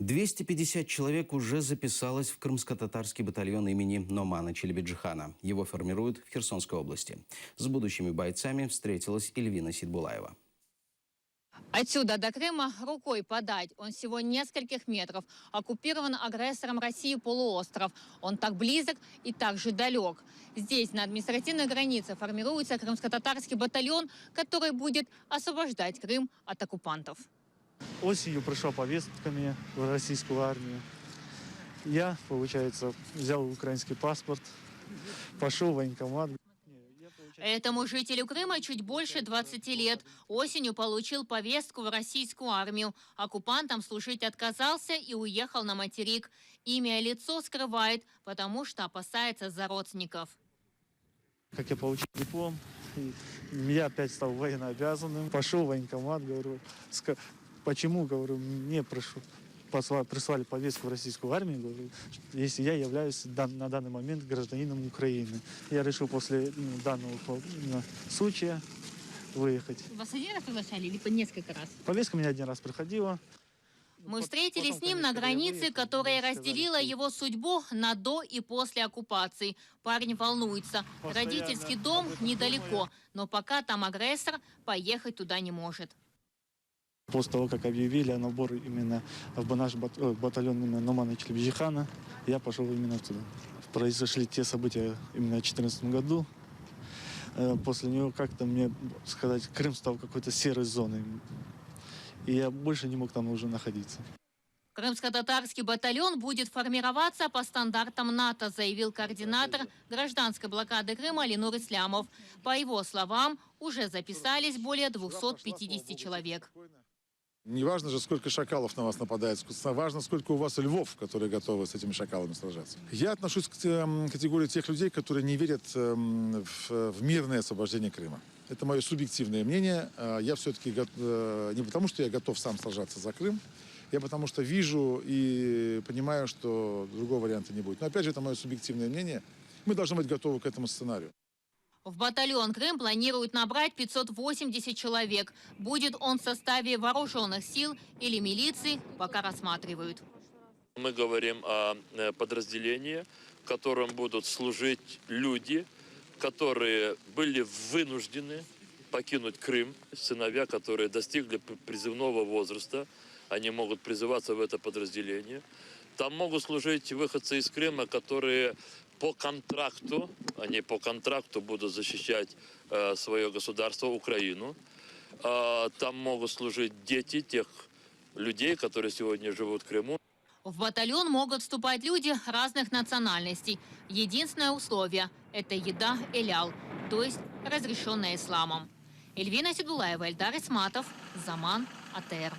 250 человек уже записалось в крымско-татарский батальон имени Номана Челебеджихана. Его формируют в Херсонской области. С будущими бойцами встретилась Эльвина Сидбулаева. Отсюда до Крыма рукой подать. Он всего нескольких метров. Оккупирован агрессором России полуостров. Он так близок и так же далек. Здесь, на административной границе, формируется крымско-татарский батальон, который будет освобождать Крым от оккупантов. Осенью пришла повестка мне в российскую армию. Я, получается, взял украинский паспорт, пошел в военкомат. Этому жителю Крыма чуть больше 20 лет. Осенью получил повестку в российскую армию. Оккупантам служить отказался и уехал на материк. Имя и лицо скрывает, потому что опасается за родственников. Как я получил диплом, я опять стал военнообязанным. Пошел в военкомат, говорю, почему, говорю, мне прислали повестку в российскую армию, говорю, если я являюсь на данный момент гражданином Украины. Я решил после данного случая выехать. Вас один раз приглашали или по несколько раз? Повестка меня один раз приходила. Мы встретились с ним на границе, которая разделила его судьбу на до и после оккупации. Парень волнуется. Родительский дом недалеко, но пока там агрессор, поехать туда не может. После того, как объявили о наборе именно в наш батальон именно Номана Челебеджихана, я пошел именно туда. Произошли те события именно в 2014 году. После него как-то, мне сказать, Крым стал какой-то серой зоной. И я больше не мог там уже находиться. Крымско-татарский батальон будет формироваться по стандартам НАТО, заявил координатор гражданской блокады Крыма Ленур Ислямов. По его словам, уже записались более 250 человек. Не важно же, сколько шакалов на вас нападает, важно, сколько у вас львов, которые готовы с этими шакалами сражаться. Я отношусь к категории тех людей, которые не верят в мирное освобождение Крыма. Это мое субъективное мнение. Я все-таки не потому, что я готов сам сражаться за Крым, я потому что вижу и понимаю, что другого варианта не будет. Но опять же, это мое субъективное мнение. Мы должны быть готовы к этому сценарию. В батальон Крым планируют набрать 580 человек. Будет он в составе вооруженных сил или милиции, пока рассматривают. Мы говорим о подразделении, в котором будут служить люди, которые были вынуждены покинуть Крым. Сыновья, которые достигли призывного возраста, они могут призываться в это подразделение. Там могут служить выходцы из Крыма, которые по контракту, они по контракту будут защищать свое государство, Украину. Там могут служить дети тех людей, которые сегодня живут в Крыму. В батальон могут вступать люди разных национальностей. Единственное условие – это еда элял, то есть разрешенная исламом. Эльвина Сидбулаева, Эльдар Исматов, Заман, АТР.